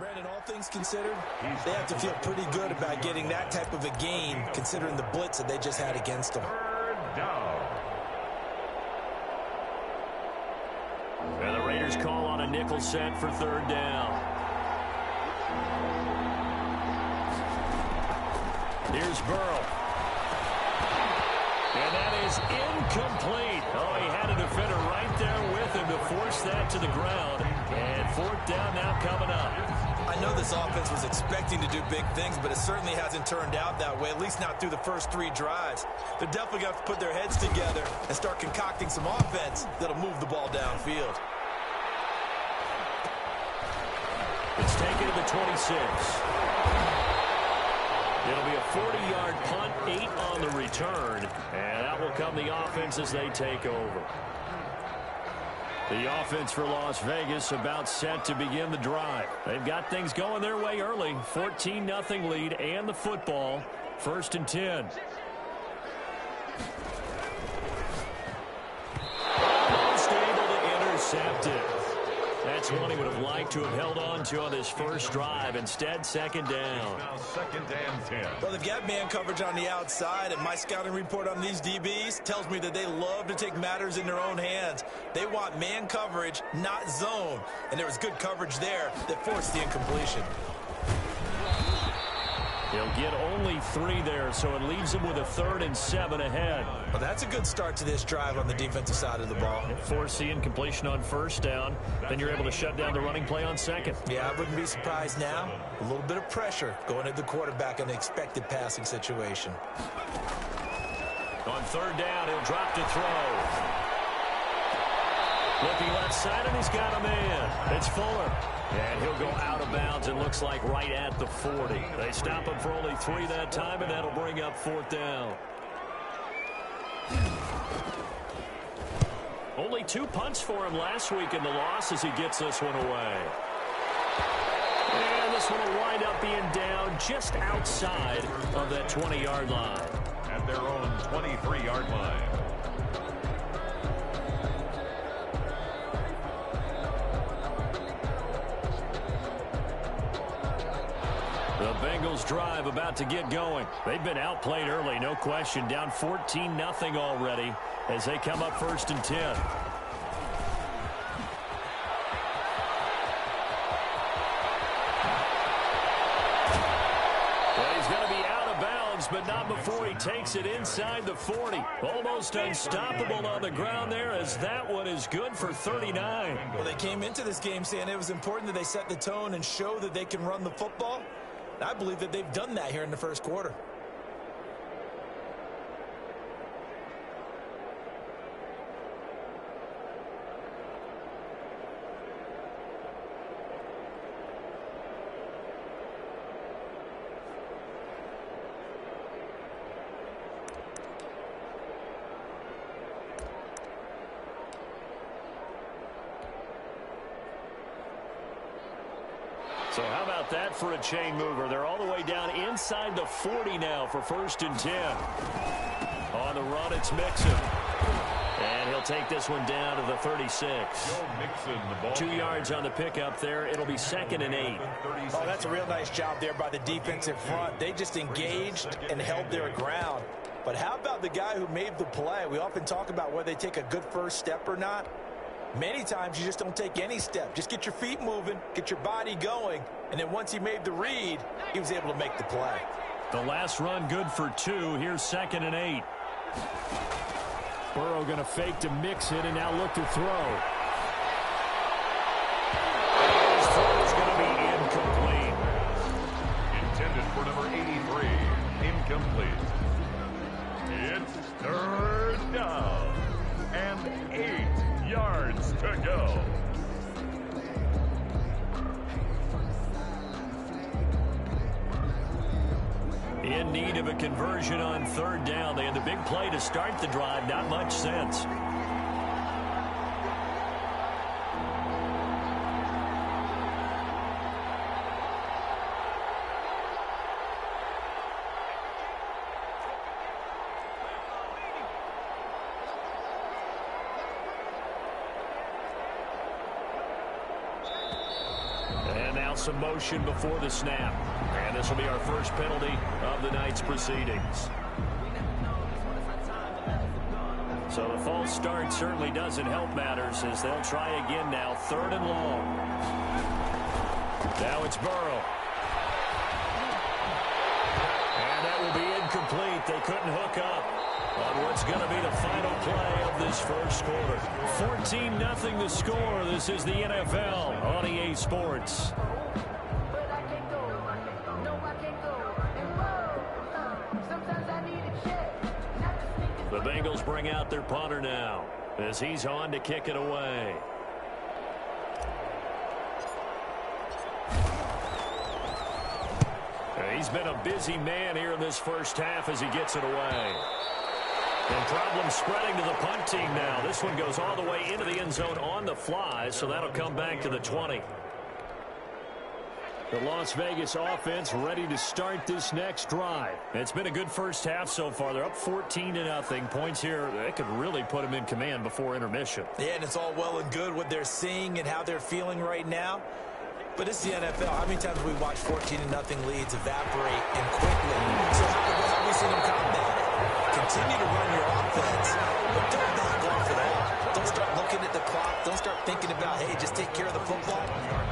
Brandon, all things considered, they have to feel pretty good about getting that type of a gain, considering the blitz that they just had against them. Third down. And the Raiders call on a nickel set for third down. Here's Burrow. And that is incomplete. Oh, he had a defender right there with him to force that to the ground. And fourth down now coming up. I know this offense was expecting to do big things, but it certainly hasn't turned out that way, at least not through the first 3 drives. They're definitely going to have to put their heads together and start concocting some offense that'll move the ball downfield. It's taken to the 26. It'll be a 40-yard punt, 8 on the return, and out will come the offense as they take over. The offense for Las Vegas about set to begin the drive. They've got things going their way early. 14-0 lead and the football. 1st and 10. Almost able to intercept it. That's one he would have liked to have held on to on this first drive. Instead, 2nd down. Now 2nd and 10. Well, they've got man coverage on the outside, and my scouting report on these DBs tells me that they love to take matters in their own hands. They want man coverage, not zone. And there was good coverage there that forced the incompletion. He'll get only 3 there, so it leaves him with a 3rd and 7 ahead. Well, that's a good start to this drive on the defensive side of the ball. Force the incompletion on 1st down. Then you're able to shut down the running play on 2nd. Yeah, I wouldn't be surprised now. A little bit of pressure going at the quarterback in the expected passing situation. On 3rd down, he'll drop to throw. Looking left side, and he's got a man. It's Fuller. And he'll go out of bounds, it looks like right at the 40. They stop him for only 3 that time, and that'll bring up 4th down. Only 2 punts for him last week in the loss as he gets this one away. And this one will wind up being down just outside of that 20-yard line. At their own 23-yard line. The Bengals drive about to get going. They've been outplayed early, no question. Down 14-0 already as they come up 1st and 10. Well, he's going to be out of bounds, but not before he takes it inside the 40. Almost unstoppable on the ground there as that one is good for 39. Well, they came into this game saying it was important that they set the tone and show that they can run the football. I believe that they've done that here in the first quarter. So how about that for a chain mover? They're all the way down inside the 40 now for 1st and 10. On the run, it's Mixon. And he'll take this one down to the 36. Joe Mixon, the ball. 2 yards on the pickup there. It'll be 2nd and 8. Oh, that's a real nice job there by the defensive front. They just engaged and held their ground. But how about the guy who made the play? We often talk about whether they take a good first step or not. Many times you just don't take any step. Just get your feet moving, get your body going, and then once he made the read, he was able to make the play. The last run good for 2. Here's 2nd and 8. Burrow going to fake to mix it and now look to throw. His throw is going to be incomplete. Intended for number 83. Incomplete. It's 3rd down. And 8 yards to go. In need of a conversion on 3rd down. They had the big play to start the drive. Not much sense. Now some motion before the snap. And this will be our first penalty of the night's proceedings. So the false start certainly doesn't help matters as they'll try again now. 3rd and long. Now it's Burrow. And that will be incomplete. They couldn't hook up on what's going to be the final play of this first quarter. 14-0 the score. This is the NFL on EA Sports. The Bengals bring out their punter now as he's on to kick it away. He's been a busy man here in this first half as he gets it away. And problem spreading to the punt team now. This one goes all the way into the end zone on the fly, so that'll come back to the 20. The Las Vegas offense ready to start this next drive. It's been a good first half so far. They're up 14-0. Points here, that could really put them in command before intermission. Yeah, and it's all well and good what they're seeing and how they're feeling right now. But it's the NFL. How many times have we watched 14-0 leads evaporate and quickly? So how have we seen them combat it? Continue to run your offense, but don't back off at all. Don't start looking at the clock. Don't start thinking about, hey, just take care of the football.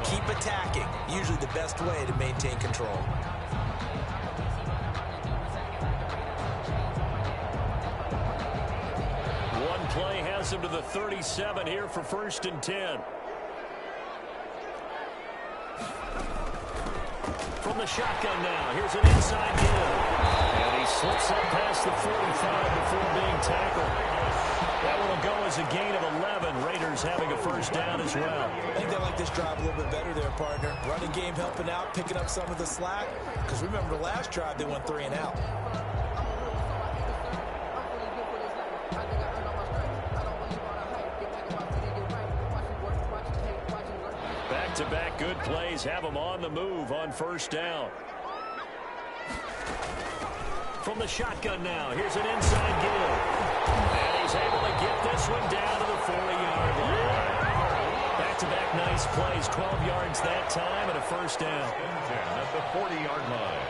Keep attacking. Usually the best way to maintain control. One play has him to the 37 here for 1st and 10. From the shotgun now. Here's an inside give. And he slips up past the 45 before being tackled. That one will go as a gain of 11. Raiders having a first down as well. I think they like this drive a little bit better there, partner. Running game helping out, picking up some of the slack. Because remember the last drive, they went 3 and out. Back-to-back good plays have them on the move on first down. From the shotgun now, here's an inside give. And he's able to get this one down to the 40-yard line. Back-to-back nice plays, 12 yards that time and a first down. 10 at the 40-yard line.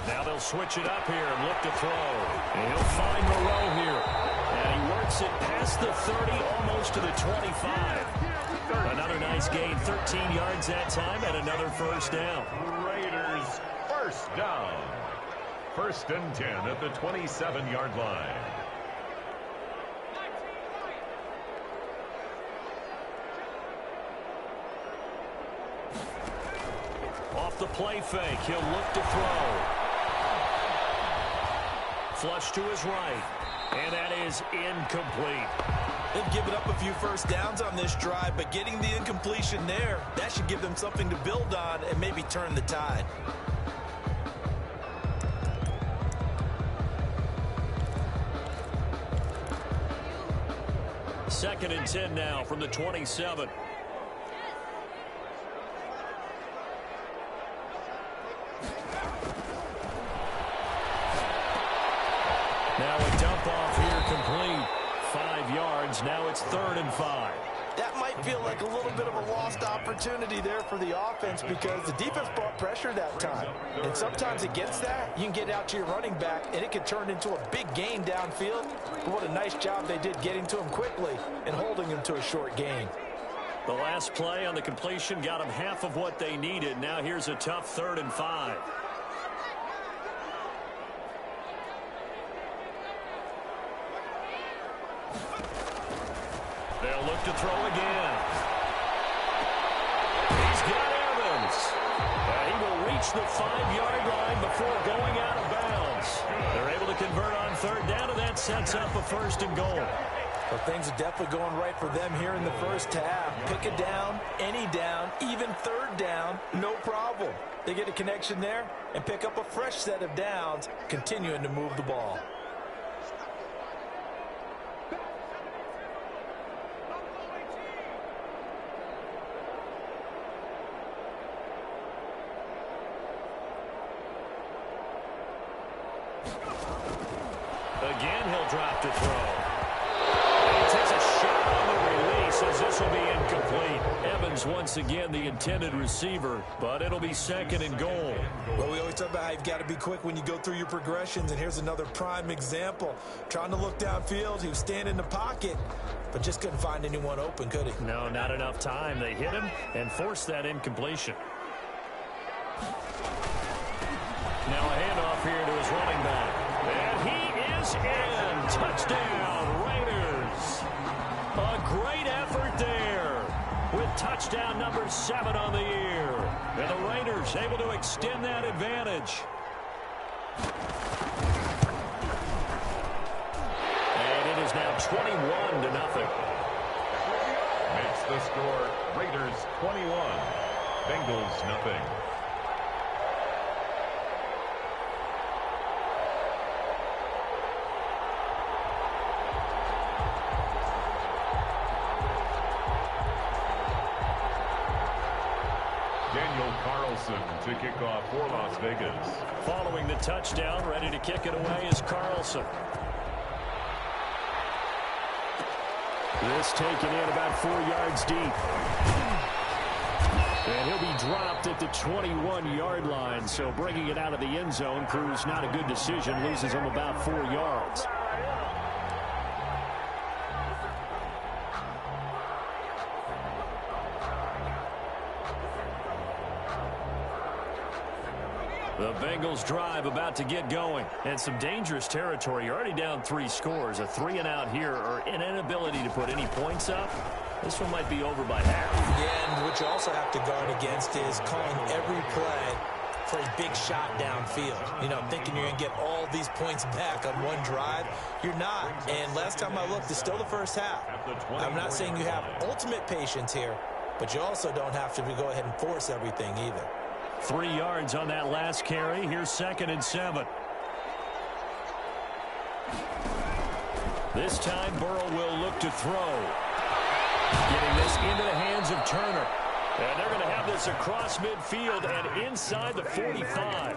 Now they'll switch it up here and look to throw. And he'll find Moreau here. And he works it past the 30, almost to the 25. Another nice gain, 13 yards that time, and another first down. Raiders first down. 1st and 10 at the 27-yard line. Off the play fake, he'll look to throw. Flush to his right, and that is incomplete. They've given up a few first downs on this drive, but getting the incompletion there, that should give them something to build on and maybe turn the tide. Second and 10 now from the 27. Now a dump off here complete. 5 yards. Now it's 3rd and 5. That might feel like a little bit of a lost opportunity there for the offense because the defense brought pressure that time. And sometimes against that, you can get out to your running back, and it can turn into a big gain downfield. But what a nice job they did getting to him quickly and holding him to a short gain. The last play on the completion got them half of what they needed. Now here's a tough 3rd and 5. They'll look to throw again. He's got Evans. He will reach the 5-yard line before going out of bounds. They're able to convert on 3rd down, and that sets up a 1st and goal. Well, things are definitely going right for them here in the first half. Pick a down, any down, even 3rd down, no problem. They get a connection there and pick up a fresh set of downs, continuing to move the ball. Again, he'll drop to throw. And he takes a shot on the release as this will be incomplete. Evans once again the intended receiver, but it'll be second and goal. Well, we always talk about how you've got to be quick when you go through your progressions, and here's another prime example. Trying to look downfield, he was standing in the pocket, but just couldn't find anyone open, could he? No, not enough time. They hit him and forced that incompletion. Now a handoff here to his running back. And he is in. Touchdown, Raiders. A great effort there with touchdown number 7 on the year. And the Raiders able to extend that advantage. And it is now 21-0. Makes the score Raiders 21, Bengals nothing. To kick off for Las Vegas. Following the touchdown, ready to kick it away is Carlson. This taken in about 4 yards deep. And he'll be dropped at the 21-yard line, so bringing it out of the end zone proves not a good decision, loses him about 4 yards. The Bengals drive about to get going. And some dangerous territory. You're already down 3 scores. A 3-and-out here or an inability to put any points up. This one might be over by half. Yeah, and what you also have to guard against is calling every play for a big shot downfield. You know, thinking you're going to get all these points back on one drive. You're not. And last time I looked, it's still the first half. I'm not saying you have ultimate patience here, but you also don't have to go ahead and force everything either. 3 yards on that last carry. Here's 2nd and 7. This time, Burrow will look to throw. Getting this into the hands of Turner. And they're going to have this across midfield and inside the 45.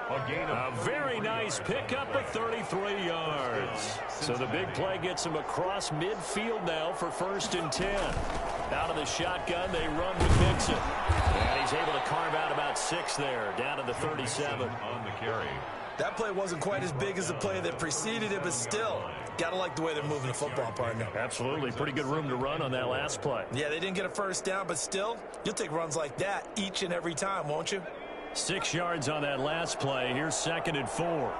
A very nice pickup of 33 yards. So the big play gets him across midfield now for 1st and 10. Out of the shotgun, they run with Mixon. And he's able to carve out about 6 there, down to the 37. On the carry. That play wasn't quite as big as the play that preceded it, but still, got to like the way they're moving the football, partner. Absolutely. Pretty good room to run on that last play. Yeah, they didn't get a first down, but still, you'll take runs like that each and every time, won't you? 6 yards on that last play. Here's 2nd and 4.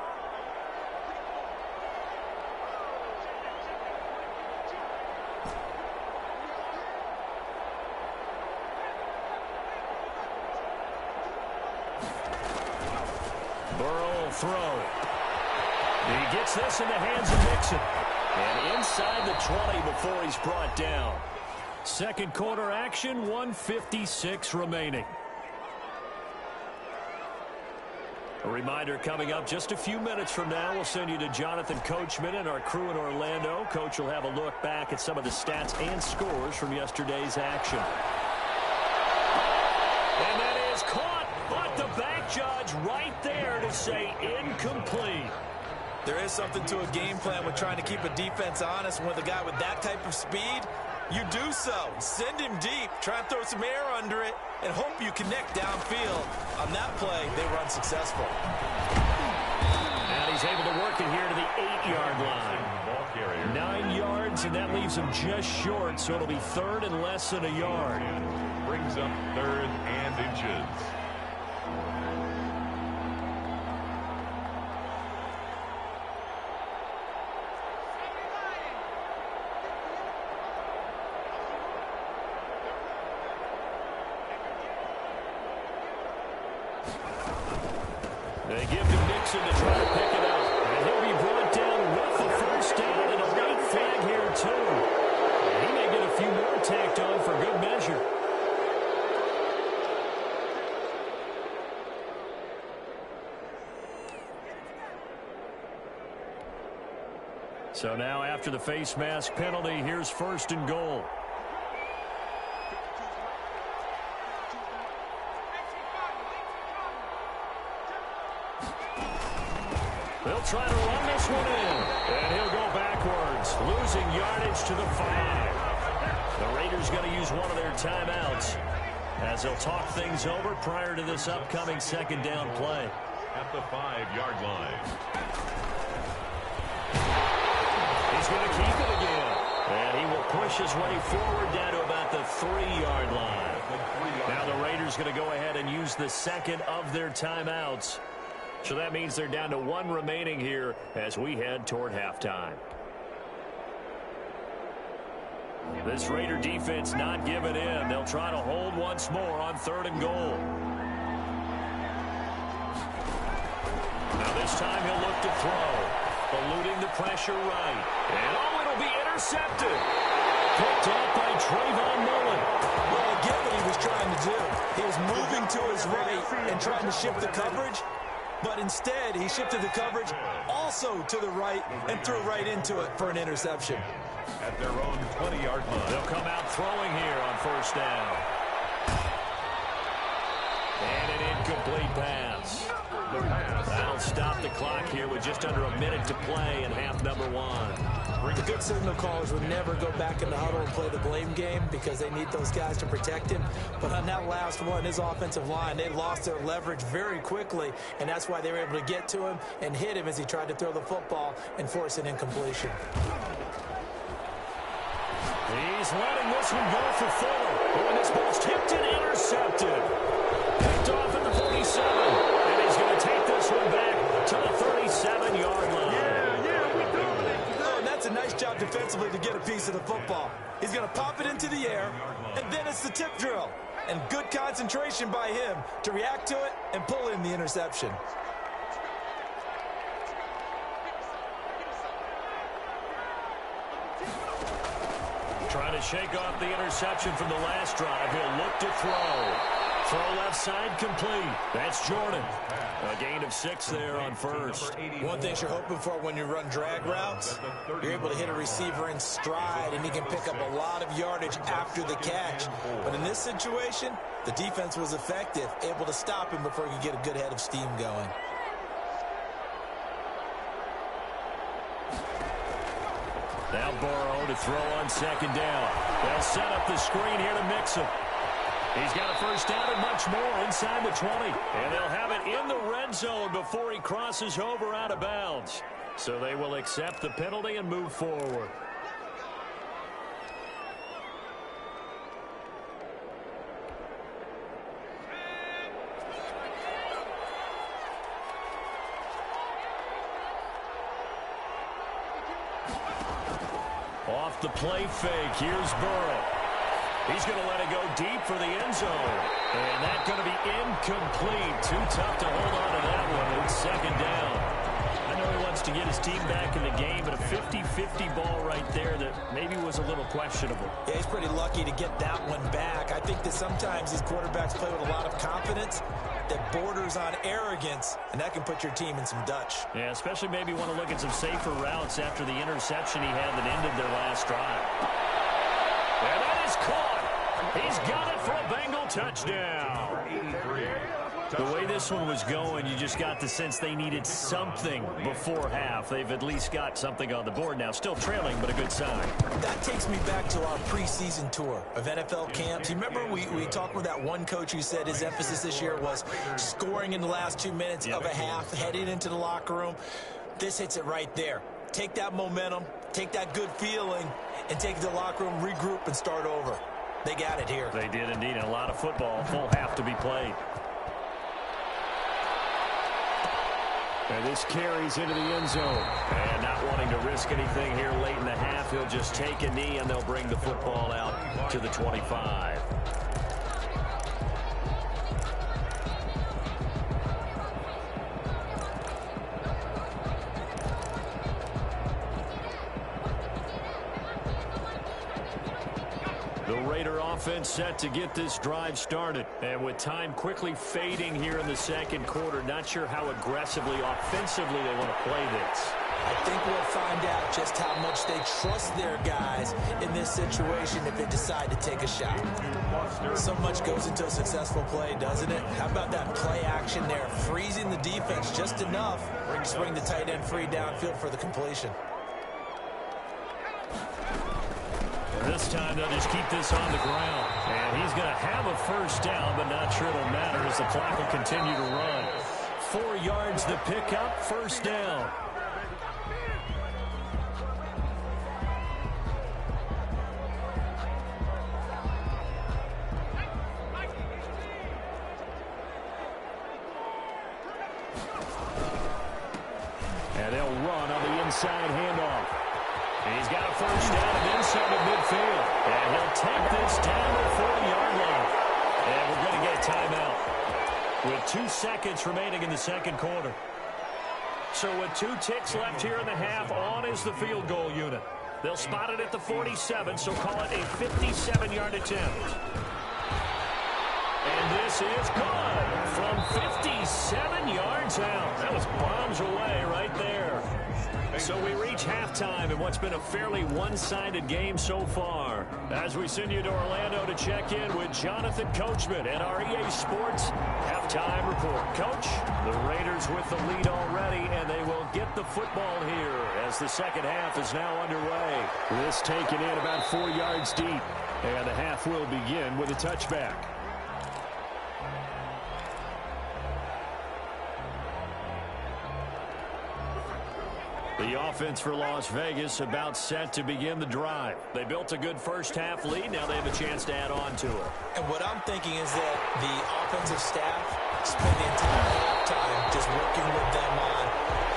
Burrow will throw. He gets this in the hands of Mixon. And inside the 20 before he's brought down. Second quarter action, 1:56 remaining. A reminder coming up just a few minutes from now, we'll send you to Jonathan Coachman and our crew in Orlando. Coach will have a look back at some of the stats and scores from yesterday's action. And that is caught, but the back judge right there to say incomplete. There is something to a game plan with trying to keep a defense honest. With a guy with that type of speed, you do so. Send him deep, try and throw some air under it, and hope you connect downfield. On that play, they were unsuccessful. And he's able to work it here to the 8-yard line. 9 yards, and that leaves him just short, so it'll be 3rd and less than a yard. Brings up 3rd and inches. They give to Mixon to try to pick it up. And he'll be brought down with the first down and a late flag here, too. And he may get a few more tacked on for good measure. So now after the face mask penalty, here's 1st and goal. They'll try to run this one in. And he'll go backwards, losing yardage to the 5. The Raiders going to use one of their timeouts as they'll talk things over prior to this upcoming second down play. At the 5-yard line. He's going to keep it again. And he will push his way forward down to about the 3-yard line. Now the Raiders going to go ahead and use the second of their timeouts. So that means they're down to 1 remaining here as we head toward halftime. This Raider defense not giving in. They'll try to hold once more on 3rd and goal. Now this time he'll look to throw. Eluding the pressure right. And it'll be intercepted. Picked off by Trayvon Mullen. Well, I get what he was trying to do. He was moving to his right and trying to shift the coverage. But instead, he shifted the coverage also to the right and threw right into it for an interception. At their own 20-yard line. They'll come out throwing here on 1st down. And an incomplete pass. That'll stop the clock here with just under a minute to play in half number 1. The good signal callers would never go back in the huddle and play the blame game because they need those guys to protect him. But on that last one, his offensive line, they lost their leverage very quickly, and that's why they were able to get to him and hit him as he tried to throw the football and force an incompletion. He's letting this one go for Fuller. And this ball's tipped and intercepted. Picked off at the 47. And he's going to take this one back to the 37-yard line. Oh, and that's a nice job defensively to get a piece of the football. He's going to pop it into the air, and then it's the tip drill. And good concentration by him to react to it and pull in the interception. Trying to shake off the interception from the last drive. He'll look to throw. Throw left side complete. That's Jordan. A gain of 6 there on 1st. One thing you're hoping for when you run drag routes, you're able to hit a receiver in stride, and he can pick up a lot of yardage after the catch. But in this situation, the defense was effective, able to stop him before he could get a good head of steam going. Now Burrow to throw on 2nd down. They'll set up the screen here to mix him. He's got a 1st down and much more inside the 20. And they'll have it in the red zone before he crosses over out of bounds. So they will accept the penalty and move forward. Off the play fake, here's Burrow. He's going to let it go deep for the end zone. And that's going to be incomplete. Too tough to hold on to that one. It's 2nd down. I know he wants to get his team back in the game, but a 50-50 ball right there that maybe was a little questionable. Yeah, he's pretty lucky to get that one back. I think that sometimes these quarterbacks play with a lot of confidence that borders on arrogance, and that can put your team in some Dutch. Yeah, especially maybe want to look at some safer routes after the interception he had that ended their last drive. And that is caught. He's got it for a Bengal touchdown. 83. The way this one was going, you just got the sense they needed something before half. They've at least got something on the board now. Still trailing, but a good sign. That takes me back to our preseason tour of NFL camps. You remember we talked with that one coach who said his emphasis this year was scoring in the last 2 minutes of a half, heading into the locker room. This hits it right there. Take that momentum, take that good feeling, and take it to the locker room, regroup, and start over. They got it here. They did indeed. And a lot of football, full half to be played. And this carries into the end zone. And not wanting to risk anything here late in the half, he'll just take a knee and they'll bring the football out to the 25. The Raider offense set to get this drive started. And with time quickly fading here in the second quarter, not sure how aggressively, offensively they want to play this. I think we'll find out just how much they trust their guys in this situation if they decide to take a shot. So much goes into a successful play, doesn't it? How about that play action there, freezing the defense just enough to bring the tight end free downfield for the completion. This time they'll just keep this on the ground. And he's going to have a first down, but not sure it'll matter as the clock will continue to run. 4 yards the pickup, first down. And they'll run on the inside handoff. And he's got a first down and inside of midfield. And he'll take this down to the 40-yard line. And we're going to get a timeout with 2 seconds remaining in the second quarter. So with 2 ticks left here in the half, on is the field goal unit. They'll spot it at the 47, so call it a 57-yard attempt. And this is good from 57 yards out. That was bombs away right there. So we reach halftime in what's been a fairly one-sided game so far. As we send you to Orlando to check in with Jonathan Coachman at our EA Sports halftime report. Coach, the Raiders with the lead already, and they will get the football here as the second half is now underway. This taken in about 4 yards deep, and the half will begin with a touchback. The offense for Las Vegas about set to begin the drive. They built a good first-half lead. Now they have a chance to add on to it. And what I'm thinking is that the offensive staff spend the entire halftime just working with them on,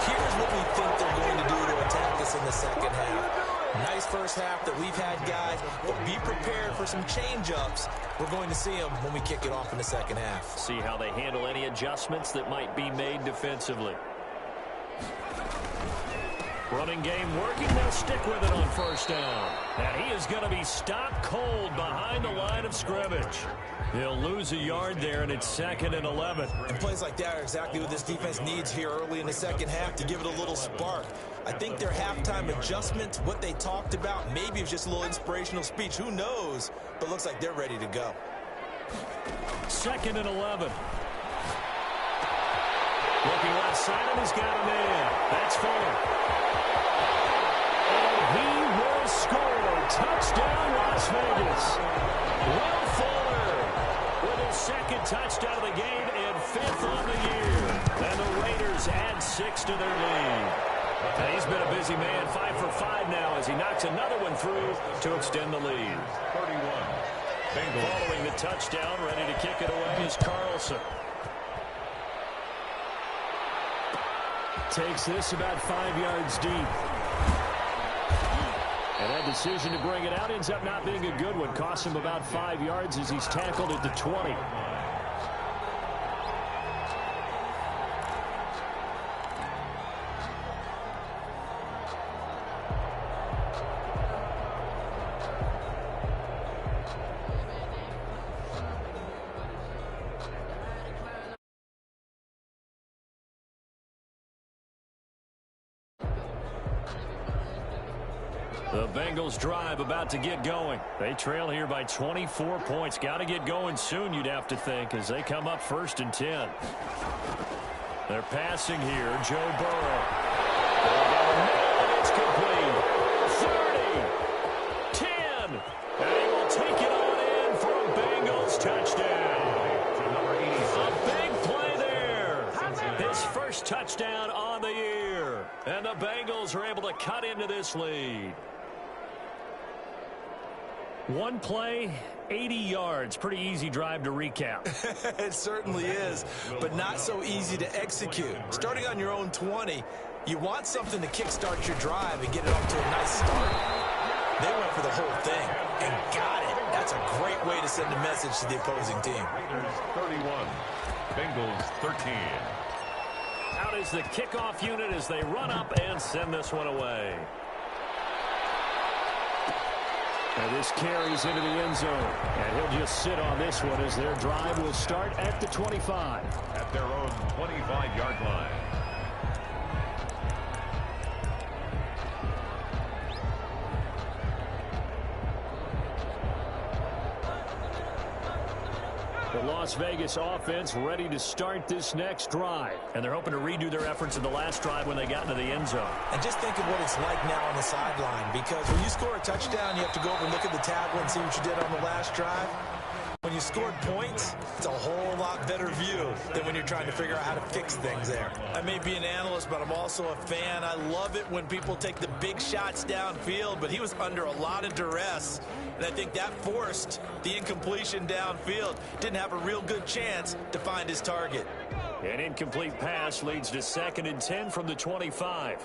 here's what we think they're going to do to attack us in the second half. Nice first half that we've had, guys, but be prepared for some change-ups. We're going to see them when we kick it off in the second half. See how they handle any adjustments that might be made defensively. Running game working. They'll stick with it on first down. And he is going to be stopped cold behind the line of scrimmage. He'll lose a yard there, and it's 2nd and 11. And plays like that are exactly what this defense needs here early in the second half to give it a little spark. I think their halftime adjustment, what they talked about, maybe it's just a little inspirational speech. Who knows? But looks like they're ready to go. 2nd and 11. Looking left side, and he's got him in. That's Fuller. He will score. Touchdown, Las Vegas. Will Fuller with his 2nd touchdown of the game and 5th on the year. And the Raiders add 6 to their lead. And he's been a busy man, 5 for 5 now as he knocks another one through to extend the lead. 31. Bengals. Following the touchdown, ready to kick it away is Carlson. Takes this about 5 yards deep. And that decision to bring it out ends up not being a good one. Costs him about 5 yards as he's tackled at the 20. The Bengals drive about to get going. They trail here by 24 points. Got to get going soon, you'd have to think, as they come up 1st and 10. They're passing here. Joe Burrow. It's complete. 30. 10. And he will take it on in for a Bengals touchdown. A big play there. His first touchdown on the year. And the Bengals are able to cut into this lead. One play, 80 yards. Pretty easy drive to recap. It certainly is, but not so easy to execute. Starting on your own 20, you want something to kickstart your drive and get it off to a nice start. They went for the whole thing and got it. That's a great way to send a message to the opposing team. Raiders 31, Bengals 13. Out is the kickoff unit as they run up and send this one away. And this carries into the end zone. And he'll just sit on this one as their drive will start at the 25. At their own 25-yard line. The Las Vegas offense ready to start this next drive. And they're hoping to redo their efforts in the last drive when they got into the end zone. And just think of what it's like now on the sideline, because when you score a touchdown, you have to go over and look at the tablet and see what you did on the last drive. When you scored points, it's a whole lot better view than when you're trying to figure out how to fix things there. I may be an analyst, but I'm also a fan. I love it when people take the big shots downfield, but he was under a lot of duress. And I think that forced the incompletion downfield. Didn't have a real good chance to find his target. An incomplete pass leads to 2nd and 10 from the 25.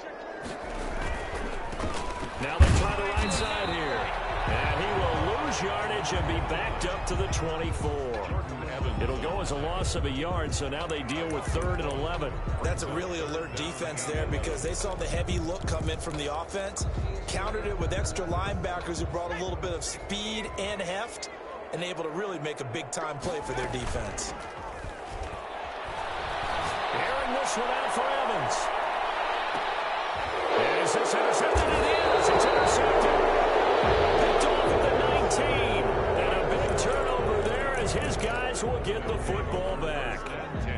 Now they try the right side here. And he will lose yardage and be backed up to the 24. It'll go as a loss of a yard, so now they deal with 3rd and 11. That's a really alert defense there because they saw the heavy look come in from the offense, countered it with extra linebackers who brought a little bit of speed and heft, and able to really make a big-time play for their defense. Airing this one out for Evans. Is this intercepted? It is. It's intercepted. Picked off at the 19. And a big turnover there as his guys will get the football back. 10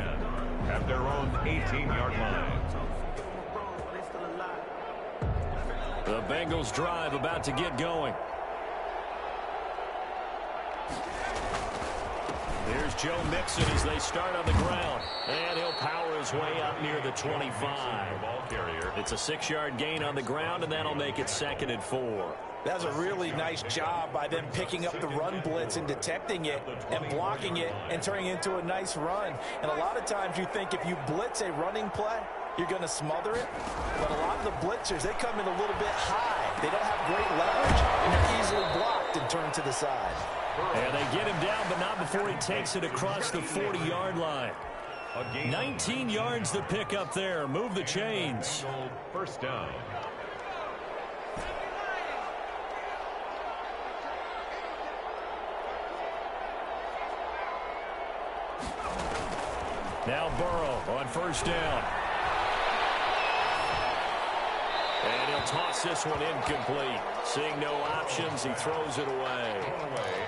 at their own 18-yard line. The Bengals drive about to get going. Here's Joe Mixon as they start on the ground. And he'll power his way up near the 25. It's a 6-yard gain on the ground, and that'll make it 2nd and 4. That was a really nice job by them picking up the run blitz and detecting it and blocking it and turning it into a nice run. And a lot of times you think if you blitz a running play, you're going to smother it. But a lot of the blitzers, they come in a little bit high. They don't have great leverage, and they're easily blocked and turned to the side. And they get him down, but not before he takes it across the 40-yard line. 19 yards to pick up there. Move the chains. First down. Now Burrow on first down. And he'll toss this one incomplete. Seeing no options, he throws it away.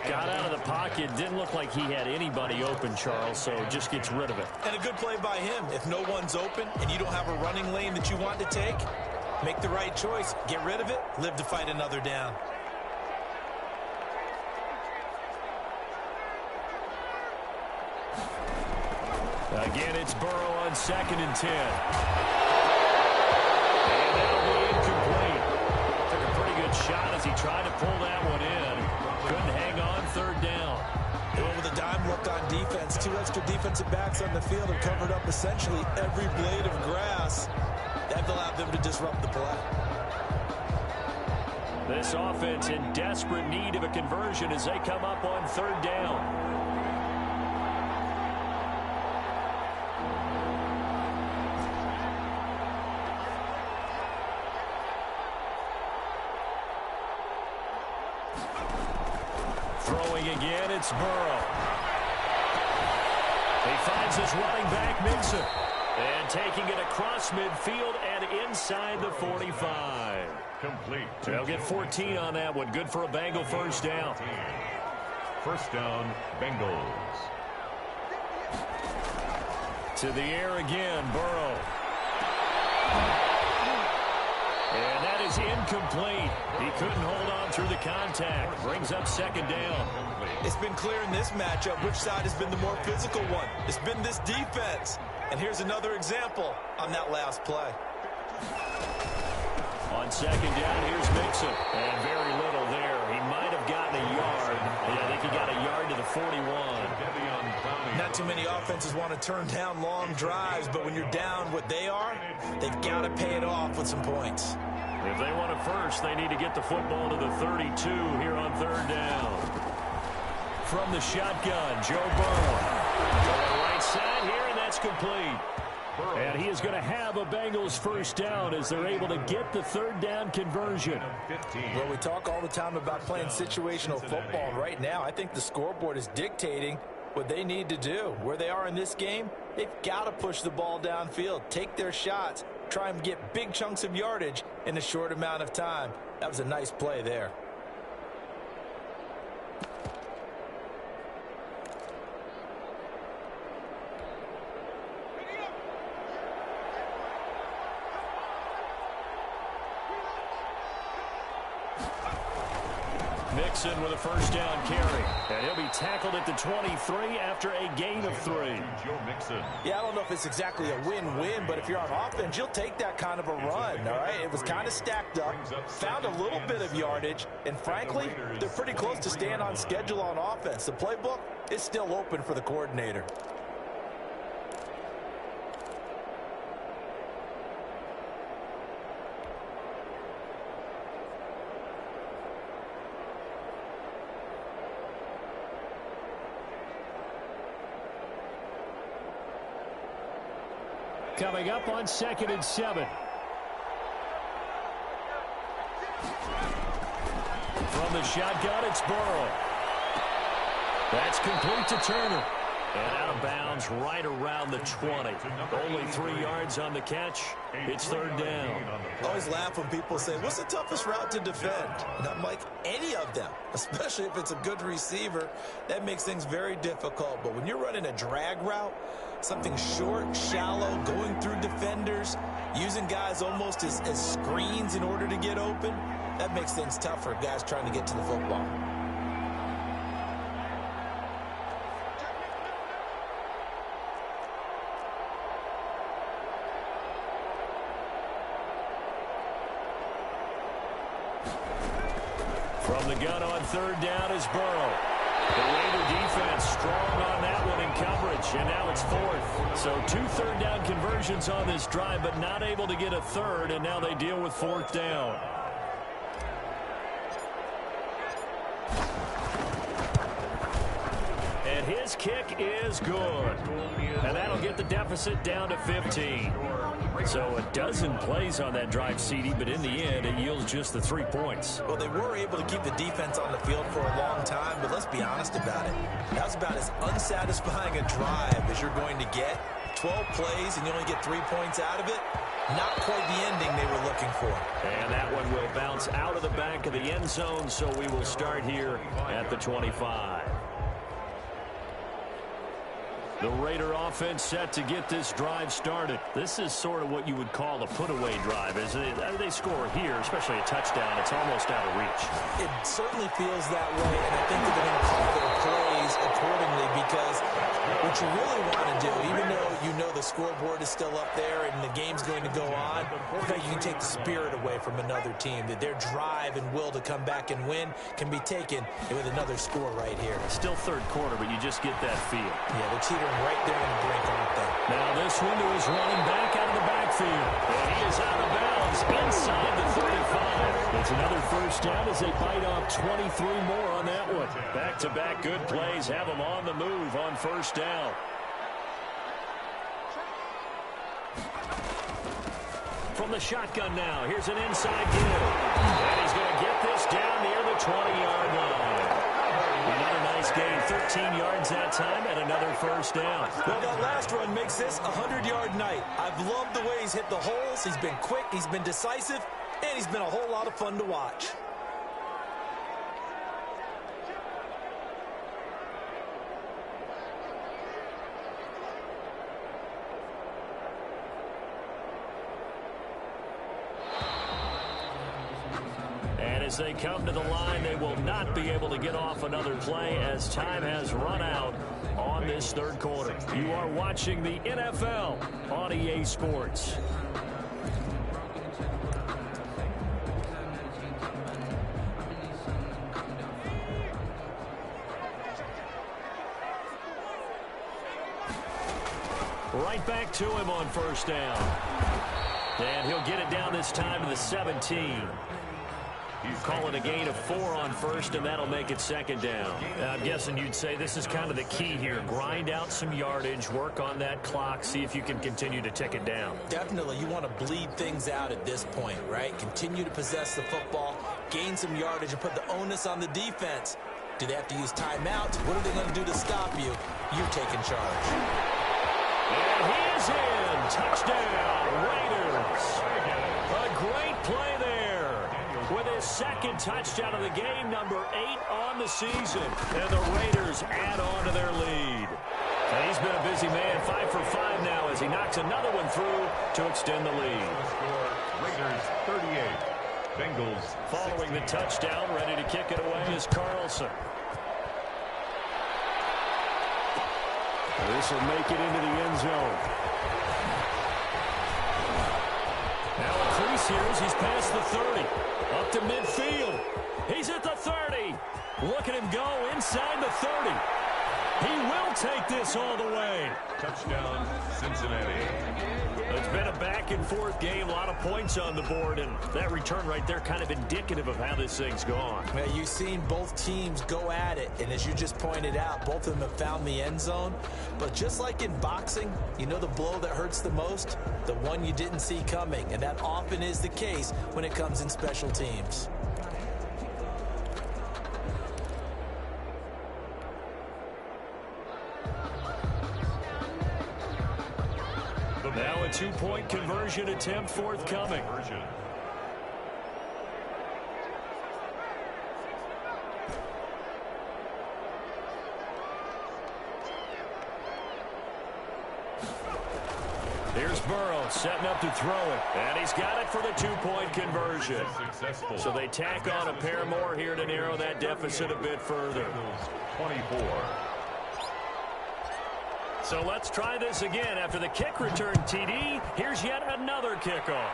Got out of the pocket. Didn't look like he had anybody open, Charles, so just gets rid of it. And a good play by him. If no one's open and you don't have a running lane that you want to take, make the right choice. Get rid of it. Live to fight another down. Again, it's Burrow on 2nd and 10. And that'll be incomplete. Took a pretty good shot as he tried to pull that one in. Couldn't hang on 3rd down. Well, with a dime look on defense, 2 extra defensive backs on the field have covered up essentially every blade of grass. That allowed them to disrupt the play. This offense in desperate need of a conversion as they come up on 3rd down. Throwing again, it's Burrow. He finds his running back, Mixon. And taking it across midfield and inside the 45. Complete. They'll get 14 on that one. Good for a Bengal first down. First down, Bengals. To the air again, Burrow. And that is incomplete. He couldn't hold on through the contact. Brings up 2nd down. It's been clear in this matchup which side has been the more physical one. It's been this defense. And here's another example on that last play. On 2nd down, here's Mixon. And very little there. He might have gotten a yard. Yeah, I think he got a yard to the 41. Not too many offenses want to turn down long drives, but when you're down what they are, they've got to pay it off with some points. If they want it first, they need to get the football to the 32 here on 3rd down. From the shotgun, Joe Burrow. Going right side here, and that's complete. And he is going to have a Bengals first down as they're able to get the 3rd down conversion. Well, we talk all the time about playing situational football. Right now, I think the scoreboard is dictating what they need to do. Where they are in this game, they've got to push the ball downfield, take their shots, try and get big chunks of yardage in a short amount of time. That was a nice play there. Mixon with a first down carry. And he'll be tackled at the 23 after a gain of 3. Yeah, I don't know if it's exactly a win-win, but if you're on offense, you'll take that kind of a run, all right? It was kind of stacked up, found a little bit of yardage, and frankly, they're pretty close to staying on schedule on offense. The playbook is still open for the coordinator. Coming up on 2nd and 7. From the shotgun, it's Burrow. That's complete to Turner. And out of bounds right around the 20. Only 3 yards on the catch. It's 3rd down. I always laugh when people say, what's the toughest route to defend? And I'm like, any of them, especially if it's a good receiver. That makes things very difficult. But when you're running a drag route, something short, shallow, going through defenders, using guys almost as screens in order to get open, that makes things tough for guys trying to get to the football. From the gun on 3rd down is Burrow. The Raider defense strong on that one in coverage, and now it's 4th. So 2 third-down conversions on this drive, but not able to get a 3rd, and now they deal with 4th down. And his kick is good. And that'll get the deficit down to 15. So a dozen plays on that drive, CD, but in the end, it yields just the 3 points. Well, they were able to keep the defense on the field for a long time, but let's be honest about it. That was about as unsatisfying a drive as you're going to get. 12 plays and you only get 3 points out of it. Not quite the ending they were looking for. And that one will bounce out of the back of the end zone, so we will start here at the 25. The Raider offense set to get this drive started. This is sort of what you would call a put-away drive. As they score here, especially a touchdown, it's almost out of reach. It certainly feels that way, and I think they're going to call their plays accordingly because what you really want to do, even though you know the scoreboard is still up there and the game's going to go on, you can take the spirit away from another team. That their drive and will to come back and win can be taken with another score right here. Still 3rd quarter, but you just get that feel. Yeah, they're teetering right there on the brink, aren't they? Now this window is running back out of the backfield. And he is out of bounds inside the 35. It's another first down as they bite off 23 more on that one. Back-to-back good plays have them on the move on 1st down. From the shotgun now, here's an inside give. And he's going to get this down near the 20-yard line. Another nice gain, 13 yards that time, and another first down. Well, that last run makes this a 100-yard night. I've loved the way he's hit the holes. He's been quick, he's been decisive, and he's been a whole lot of fun to watch. As they come to the line, they will not be able to get off another play as time has run out on this 3rd quarter. You are watching the NFL on EA Sports. Right back to him on 1st down. And he'll get it down this time to the 17. Call it a gain of 4 on 1st, and that'll make it 2nd down. I'm guessing you'd say this is kind of the key here. Grind out some yardage, work on that clock, see if you can continue to tick it down. Definitely. You want to bleed things out at this point, right? Continue to possess the football, gain some yardage, and put the onus on the defense. Do they have to use timeouts? What are they going to do to stop you? You're taking charge. And he is in. Touchdown, Raiders. A great play there. With his 2nd touchdown of the game, number 8 on the season. And the Raiders add on to their lead. And he's been a busy man, 5 for 5 now as he knocks another one through to extend the lead. Raiders 38, Bengals. Following the touchdown, ready to kick it away is Carlson. This will make it into the end zone. Now a crease here as he's past the 30. Up to midfield. He's at the 30. Look at him go inside the 30. He will take this all the way. Touchdown, Cincinnati. It's been a back-and-forth game, a lot of points on the board, and that return right there kind of indicative of how this thing's gone. Well, you've seen both teams go at it, and as you just pointed out, both of them have found the end zone. But just like in boxing, you know the blow that hurts the most? The one you didn't see coming, and that often is the case when it comes in special teams. Now a two-point conversion attempt forthcoming. Here's Burrow setting up to throw it. And he's got it for the two-point conversion. So they tack on a pair more here to narrow that deficit a bit further. 24. So let's try this again. After the kick return TD, here's yet another kickoff.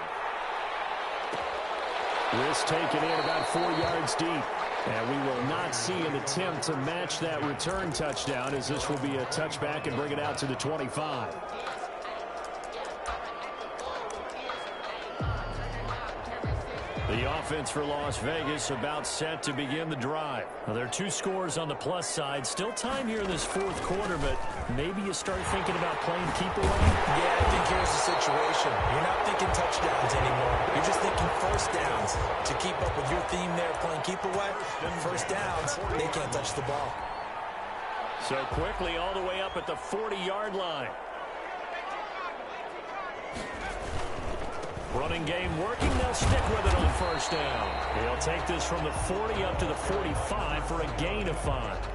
This taken in about 4 yards deep. And we will not see an attempt to match that return touchdown, as this will be a touchback and bring it out to the 25. The offense for Las Vegas about set to begin the drive. Now, there are two scores on the plus side. Still time here in this fourth quarter, but maybe you start thinking about playing keep away. Yeah, I think here's the situation. You're not thinking touchdowns anymore. You're just thinking first downs. To keep up with your theme there, playing keep away, first downs, they can't touch the ball. So quickly all the way up at the 40-yard line. Running game working. They'll stick with it on first down. He'll take this from the 40 up to the 45 for a gain of 5.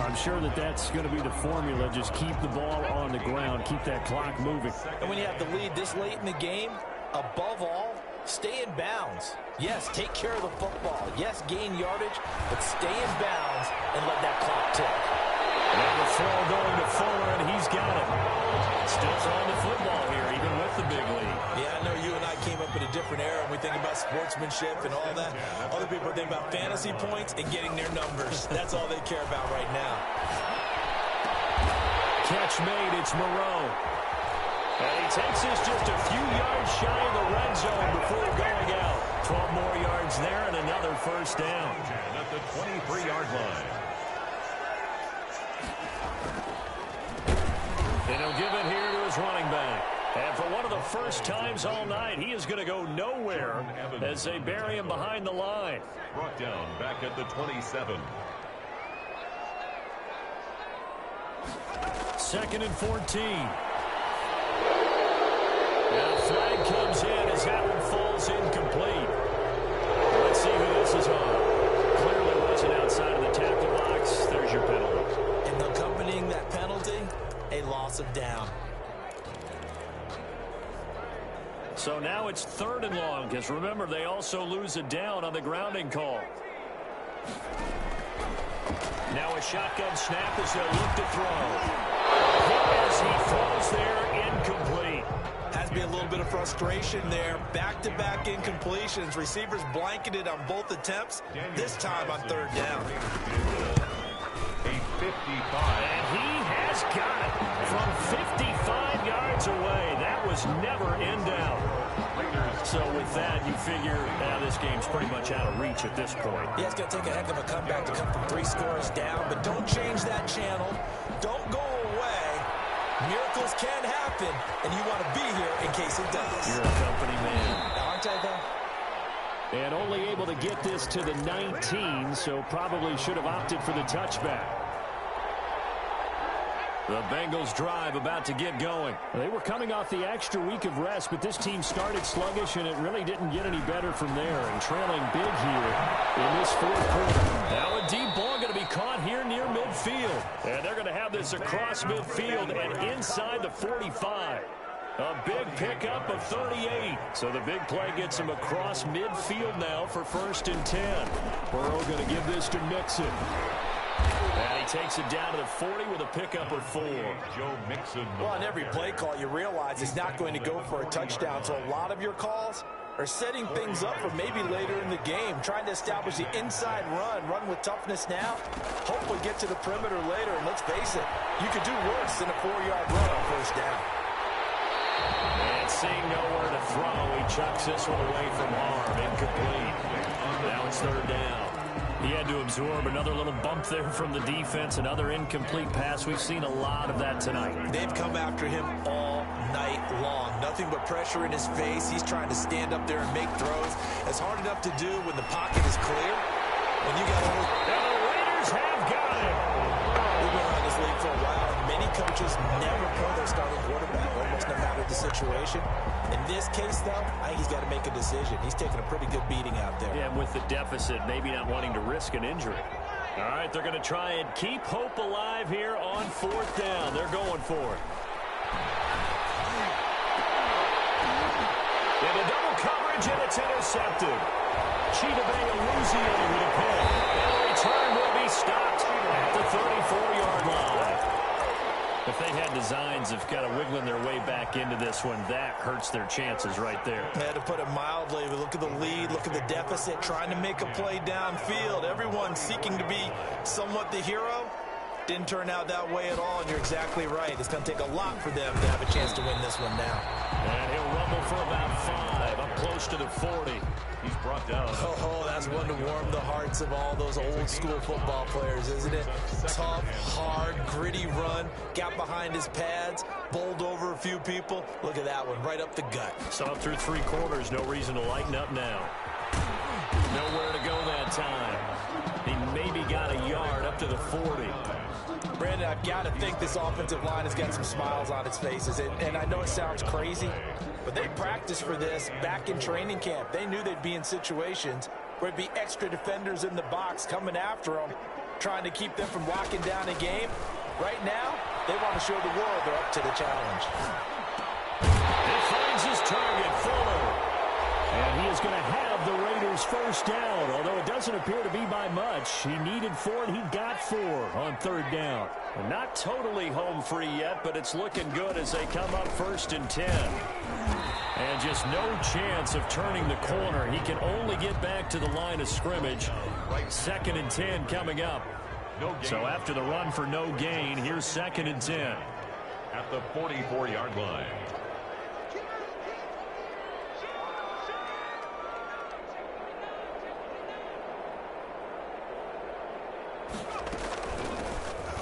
I'm sure that that's going to be the formula. Just keep the ball on the ground. Keep that clock moving. And when you have the lead this late in the game, above all, stay in bounds. Yes, take care of the football. Yes, gain yardage, but stay in bounds and let that clock tick. Now the throw going to Fuller, and he's got it. Still throwing the football here, even with the big lead. Yeah, I know you and I came up in a different era, and we think about sportsmanship and all that. Other people think about fantasy points and getting their numbers. That's all they care about right now. Catch made, it's Moreau. And he takes this just a few yards shy of the red zone before going out. 12 more yards there and another first down. At the 23-yard line. And he'll give it here to his running back. And for one of the first times all night, he is going to go nowhere as they bury him behind the line. Brought down back at the 27. 2nd and 14. And a flag comes in as that one falls incomplete. Let's see who this is on. Clearly wasn't outside of the tackle box. There's your penalty. And accompanying that penalty, a loss of down. So now it's 3rd and long, because remember, they also lose a down on the grounding call. Now a shotgun snap as they'll look to throw. As he throws there, incomplete. Has to be a little bit of frustration there. Back-to-back incompletions. Receivers blanketed on both attempts, this time on 3rd down. A 55. And he has got it from 55 yards away. That was never in doubt. So with that, you figure this game's pretty much out of reach at this point. Yeah, it's going to take a heck of a comeback to come from 3 scores down, but don't change that channel. Don't go away. Miracles can happen, and you want to be here in case it does. You're a company man. Aren't I, though? And only able to get this to the 19, so probably should have opted for the touchback. The Bengals drive about to get going. They were coming off the extra week of rest, but this team started sluggish, and it really didn't get any better from there. And trailing big here in this 4th quarter. Now a deep ball going to be caught here near midfield. And they're going to have this across midfield and inside the 45. A big pickup of 38. So the big play gets him across midfield now for 1st and 10. Burrow going to give this to Mixon. And he takes it down to the 40 with a pickup of 4. Joe Mixon. Well, on every play call, you realize he's not going to go for a touchdown. So a lot of your calls are setting things up for maybe later in the game, trying to establish the inside run with toughness now, hopefully get to the perimeter later. And let's face it, you could do worse than a 4-yard run on 1st down. And seeing nowhere to throw, he chucks this one away from harm. Incomplete. Now it's 3rd down. He had to absorb another little bump there from the defense, another incomplete pass. We've seen a lot of that tonight. They've come after him all night long. Nothing but pressure in his face. He's trying to stand up there and make throws. It's hard enough to do when the pocket is clear. When you got all... And the Raiders have got it. We've been around this league for a while. Many coaches never play their starting quarterback, almost no matter the situation. In this case, though, I think he's got to make a decision. He's taking a pretty good beating out there. Yeah, and with the deficit, maybe not wanting to risk an injury. All right, they're going to try and keep hope alive here on 4th down. They're going for it. Into double coverage, and it's intercepted. Chidobe Awuzie with a pick. And the return will be stopped at the 34-yard line. If they had designs of kind of wiggling their way back into this one, that hurts their chances right there. I had to put it mildly, but look at the lead, look at the deficit, trying to make a play downfield. Everyone seeking to be somewhat the hero. Didn't turn out that way at all, and you're exactly right. It's going to take a lot for them to have a chance to win this one now. And he'll rumble for about 5, up close to the 40. He's brought down. Oh, that's one to warm the hearts of all those old-school football players, isn't it? Tough, hard, gritty run, got behind his pads, bowled over a few people. Look at that one, right up the gut. Saw through 3 quarters, no reason to lighten up now. Nowhere to go that time. He maybe got a yard up to the 40. Brandon, I've got to think this offensive line has got some smiles on its faces. And I know it sounds crazy, but they practiced for this back in training camp. They knew they'd be in situations where it'd be extra defenders in the box coming after them, trying to keep them from locking down a game. Right now, they want to show the world they're up to the challenge. He finds his target, Fuller. And he is going to have the Raiders' 1st down, although it doesn't appear to be by much. He needed 4, and he got 4 on 3rd down. And not totally home free yet, but it's looking good as they come up 1st and 10. And just no chance of turning the corner. He can only get back to the line of scrimmage. 2nd and 10 coming up. So after the run for no gain, here's 2nd and 10. At the 44-yard line.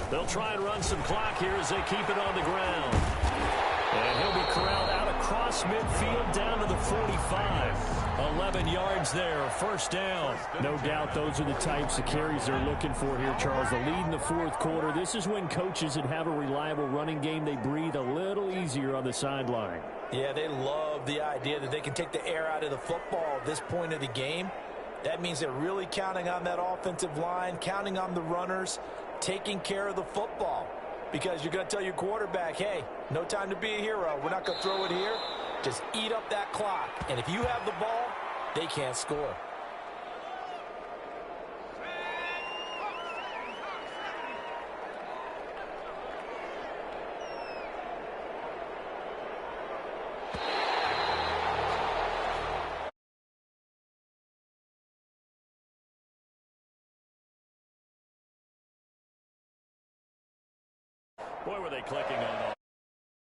They'll try and run some clock here as they keep it on the ground. And he'll be corralled out across midfield down to the 45. 11 yards there, 1st down. No doubt those are the types of carries they're looking for here, Charles. The lead in the 4th quarter. This is when coaches that have a reliable running game, they breathe a little easier on the sideline. Yeah, they love the idea that they can take the air out of the football at this point of the game. That means they're really counting on that offensive line, counting on the runners, taking care of the football. Because you're going to tell your quarterback, hey, no time to be a hero. We're not going to throw it here. Just eat up that clock. And if you have the ball, they can't score. Boy, were they clicking on that.